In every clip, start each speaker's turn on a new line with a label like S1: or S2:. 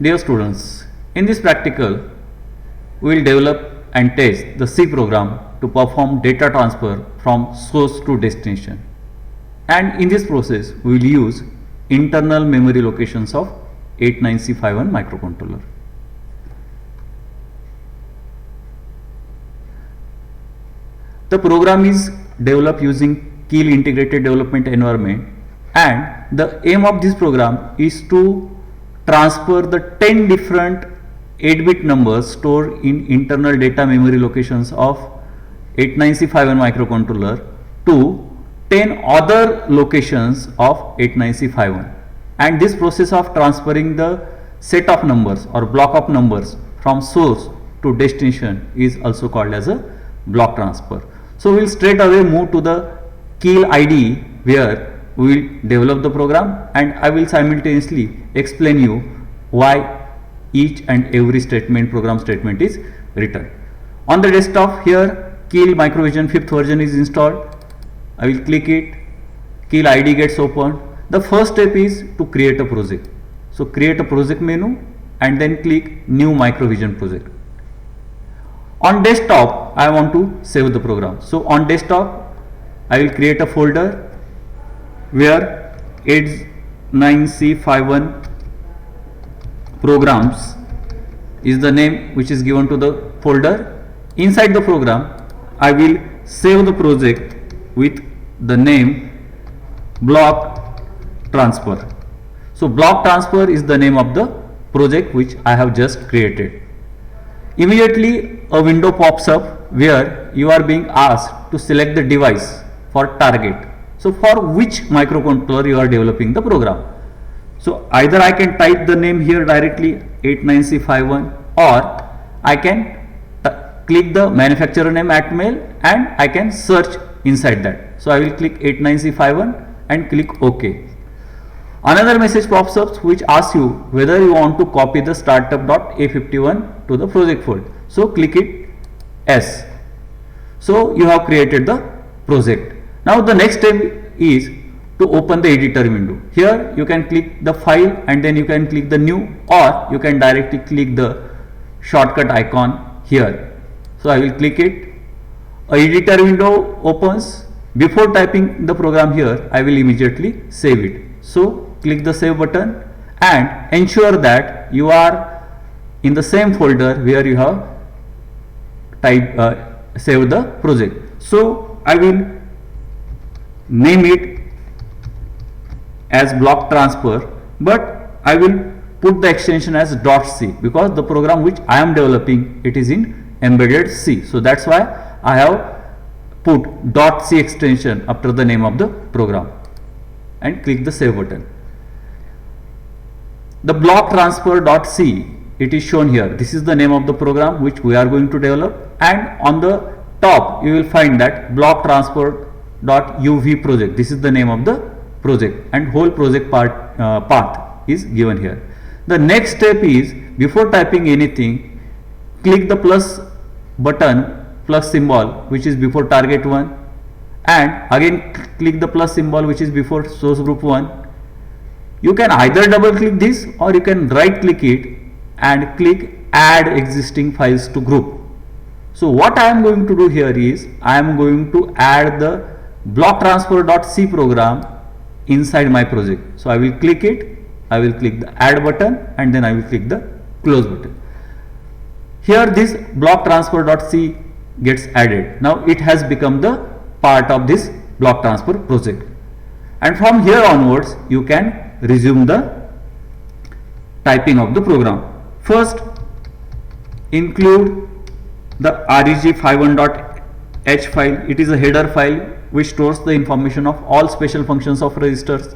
S1: Dear students, in this practical, we will develop and test the C program to perform data transfer from source to destination. And in this process, we will use internal memory locations of 89C51 microcontroller. The program is developed using Keil Integrated Development Environment, and the aim of this program is to transfer the 10 different 8-bit numbers stored in internal data memory locations of 89C51 microcontroller to 10 other locations of 89C51. And this process of transferring the set of numbers or block of numbers from source to destination is also called as a block transfer. So we will straight away move to the Keil IDE where we will develop the program, and I will simultaneously explain you why each and every program statement is written. On the desktop here, Keil Microvision 5th version is installed. I will click it. Keil IDE gets opened. The first step is to create a project. So create a project menu and then click New Microvision project. On desktop, I want to save the program. So on desktop, I will create a folder where 89C51 programs is the name which is given to the folder. Inside the program, I will save the project with the name block transfer. So block transfer is the name of the project which I have just created. Immediately a window pops up where you are being asked to select the device for target. So for which microcontroller you are developing the program. So either I can type the name here directly 89C51, or I can click the manufacturer name Atmel and I can search inside that. So I will click 89C51 and click OK. Another message pops up which asks you whether you want to copy the startup.A51 to the project folder. So click it yes. So you have created the project. Now the next step is to open the editor window. Here you can click the file and then you can click the new, or you can directly click the shortcut icon here. So I will click it. A editor window opens. Before typing the program here, I will immediately save it. So click the save button and ensure that you are in the same folder where you have saved the project. So I will name it as block transfer, but I will put the extension as .c because the program which I am developing, it is in embedded C. So that's why I have put .c extension after the name of the program and click the save button. The block transfer .c, it is shown here. This is the name of the program which we are going to develop, and on the top you will find that block transfer .uv project. This is the name of the project, and whole project path is given here. The next step is, before typing anything, click the plus button, plus symbol which is before target 1, and again click the plus symbol which is before source group 1. You can either double click this or you can right click it and click add existing files to group. So what I am going to do here is I am going to add the block transfer.c program inside my project. So I will click it, I will click the add button and then I will click the close button. Here this block transfer.c gets added. Now it has become the part of this block transfer project, and from here onwards you can resume the typing of the program. First, include the reg51.h file. It is a header file which stores the information of all special functions of registers.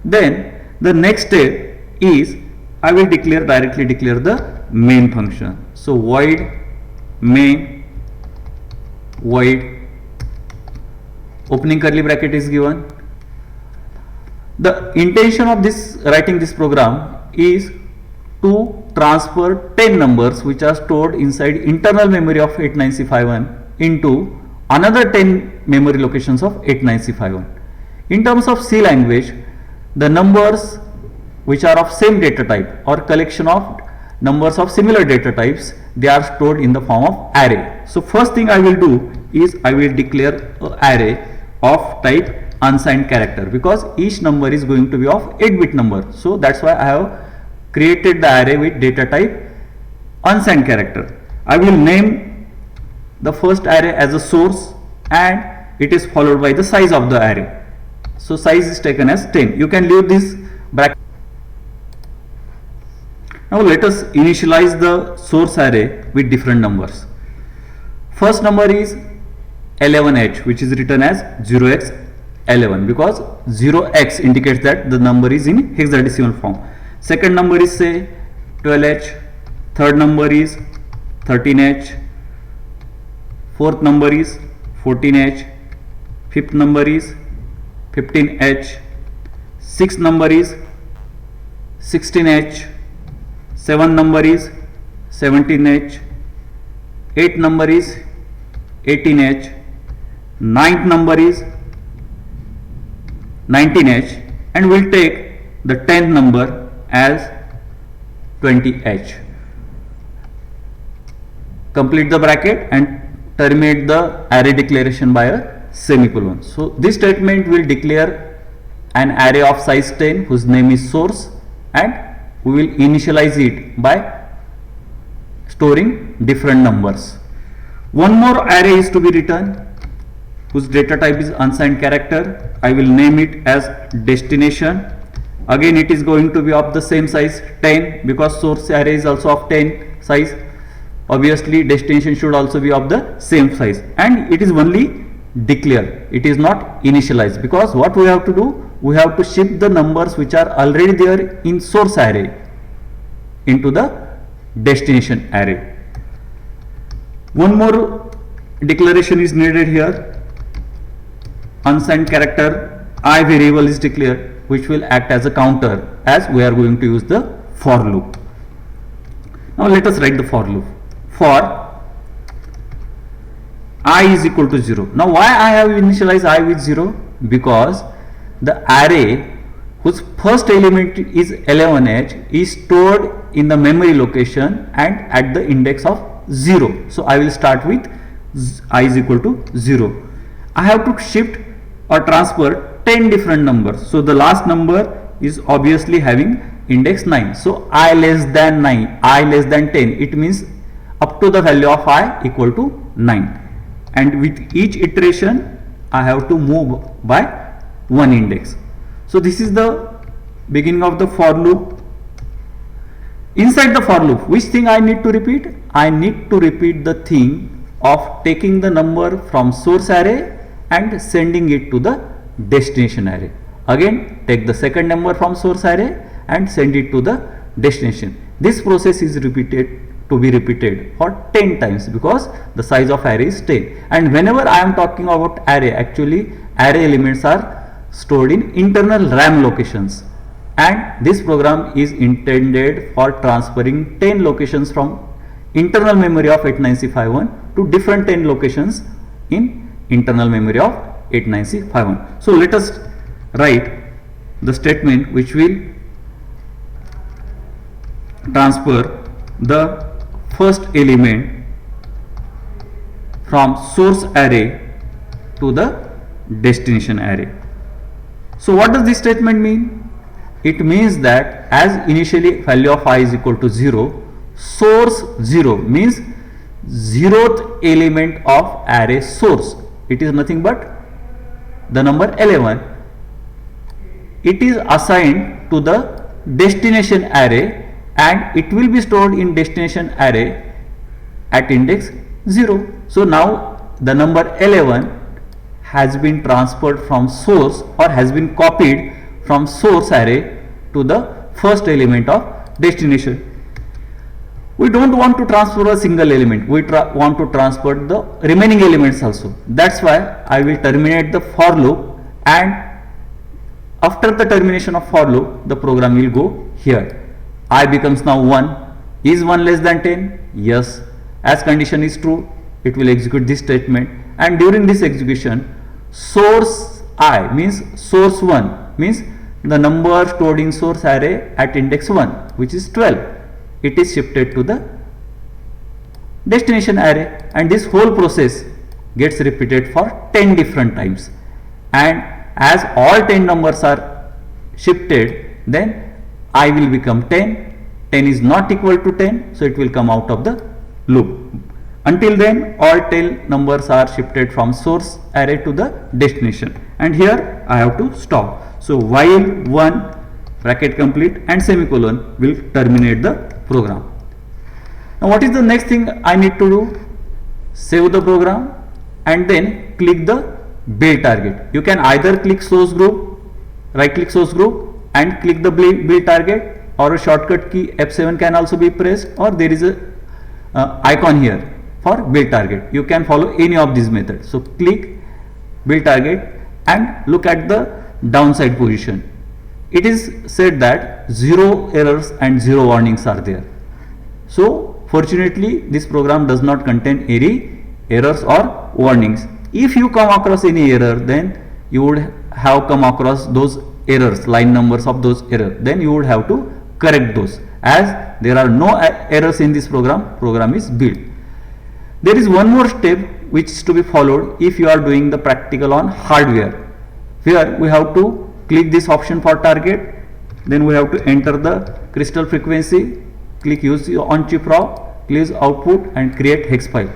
S1: Then the next step is I will directly declare the main function. So void main, void opening curly bracket is given. The intention of this writing this program is to transfer 10 numbers which are stored inside internal memory of 89C51 into another 10 memory locations of 89C51. In terms of C language, the numbers which are of same data type or collection of numbers of similar data types, they are stored in the form of array. So first thing I will do is I will declare an array of type unsigned character, because each number is going to be of 8-bit number. So that's why I have created the array with data type unsigned character. I will name the first array as a source, and it is followed by the size of the array. So size is taken as 10. You can leave this bracket. Now let us initialize the source array with different numbers. First number is 11h, which is written as 0x11, because 0x indicates that the number is in hexadecimal form. Second number is say 12h, third number is 13h, fourth number is 14h, fifth number is 15h, sixth number is 16h, seventh number is 17h, eighth number is 18h, ninth number is 19h, and we'll take the 10th number as 20h. Complete the bracket and terminate the array declaration by a semicolon. So this statement will declare an array of size 10 whose name is source, and we will initialize it by storing different numbers. One more array is to be written whose data type is unsigned character. I will name it as destination. Again it is going to be of the same size 10, because source array is also of 10 size. Obviously destination should also be of the same size, and it is only declare, it is not initialized, because what we have to do, we have to shift the numbers which are already there in source array into the destination array. One more declaration is needed here. Unsigned character I variable is declared, which will act as a counter, as we are going to use the for loop. Now let us write the for loop. For I is equal to 0. Now why I have initialized I with 0? Because the array whose first element is 11h is stored in the memory location and at the index of 0. So I will start with I is equal to 0. I have to shift or transfer 10 different numbers. So the last number is obviously having index 9. So I less than 9, I less than 10. It means up to the value of I equal to 9. And with each iteration I have to move by one index. So this is the beginning of the for loop. Inside the for loop, which thing I need to repeat? I need to repeat the thing of taking the number from source array and sending it to the destination array. Again take the second number from source array and send it to the destination. This process is to be repeated for 10 times, because the size of array is 10. And whenever I am talking about array, actually array elements are stored in internal RAM locations, and this program is intended for transferring 10 locations from internal memory of 89651 to different 10 locations in internal memory of 89651. So let us write the statement which will transfer the first element from source array to the destination array. So what does this statement mean? It means that as initially value of I is equal to 0, source 0 means 0th element of array source. It is nothing but the number 11. It is assigned to the destination array, and it will be stored in destination array at index 0. So now the number 11 has been transferred from source, or has been copied from source array to the first element of destination. We don't want to transfer a single element, we want to transfer the remaining elements also. That's why I will terminate the for loop, and after the termination of for loop the program will go here. I becomes now 1. Is 1 less than 10? Yes. As condition is true, it will execute this statement, and during this execution source I means source 1 means the number stored in source array at index 1, which is 12. It is shifted to the destination array, and this whole process gets repeated for 10 different times. And as all 10 numbers are shifted, then I will become 10. 10 is not equal to 10, so it will come out of the loop. Until then, all 10 numbers are shifted from source array to the destination, and here I have to stop. So while 1 bracket complete and semicolon will terminate the program. Now what is the next thing I need to do? Save the program and then click the build target. You can either click source group, right click source group and click the build target, or a shortcut key F7 can also be pressed, or there is a icon here for build target. You can follow any of these methods. So click build target and look at the downside position. It is said that 0 errors and 0 warnings are there. So fortunately this program does not contain any errors or warnings. If you come across any error, then you would have come across those errors, line numbers of those errors, then you would have to correct those. As there are no errors in this program is built. There is one more step which is to be followed if you are doing the practical on hardware. Here we have to click this option for target, then we have to enter the crystal frequency, click use on chip raw, please output and create hex file.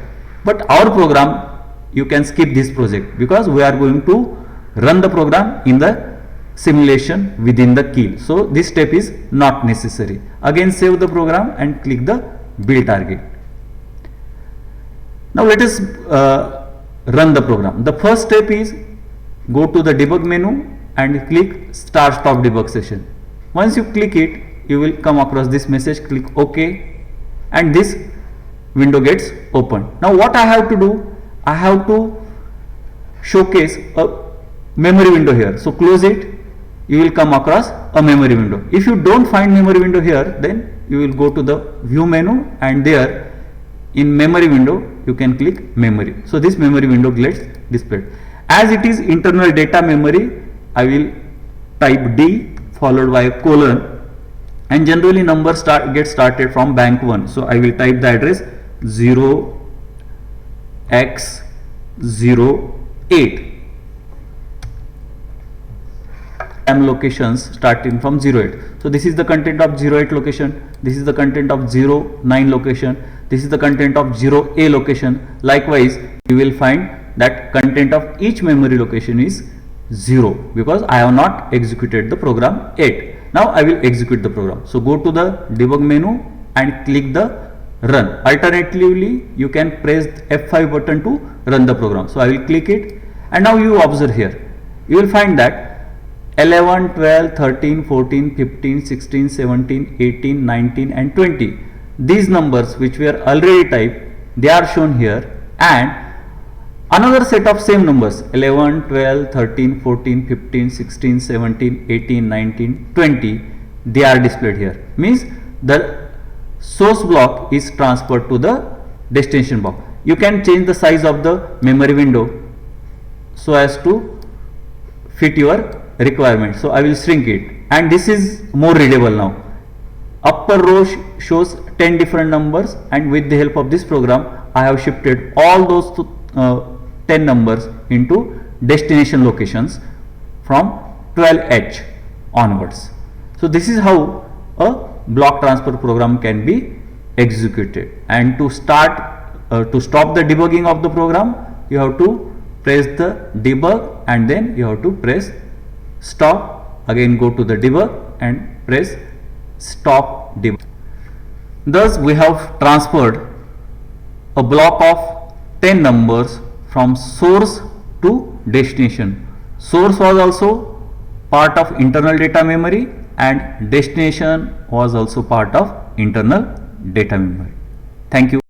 S1: But our program, you can skip this project because we are going to run the program in the simulation within the keel. So this step is not necessary. Again save the program and click the build target. Now let us run the program. The first step is go to the debug menu and click start stop debug session. Once you click it, you will come across this message, click OK, and this window gets opened. Now what I have to do, I have to showcase a memory window here. So close it, you will come across a memory window. If you don't find memory window here, then you will go to the view menu, and there in memory window you can click memory. So this memory window gets displayed. As it is internal data memory, I will type D followed by a colon, and generally numbers get started from bank 1. So I will type the address 0x08. Locations starting from 08. So this is the content of 08 location, this is the content of 09 location, this is the content of 0A location. Likewise, you will find that content of each memory location is 0 because I have not executed the program yet. Now I will execute the program. So go to the debug menu and click the run. Alternatively, you can press F5 button to run the program. So I will click it, and now you observe here. You will find that 11, 12, 13, 14, 15, 16, 17, 18, 19 and 20. These numbers which were already typed, they are shown here, and another set of same numbers 11, 12, 13, 14, 15, 16, 17, 18, 19, 20, they are displayed here. Means the source block is transferred to the destination block. You can change the size of the memory window so as to fit your requirement. So I will shrink it, and this is more readable now. Upper row shows 10 different numbers, and with the help of this program I have shifted all those 10 numbers into destination locations from 12H onwards. So this is how a block transfer program can be executed. And to stop the debugging of the program, you have to press the debug and then you have to press stop. Again go to the debug and press stop debug. Thus we have transferred a block of 10 numbers from source to destination. Source was also part of internal data memory and destination was also part of internal data memory. Thank you.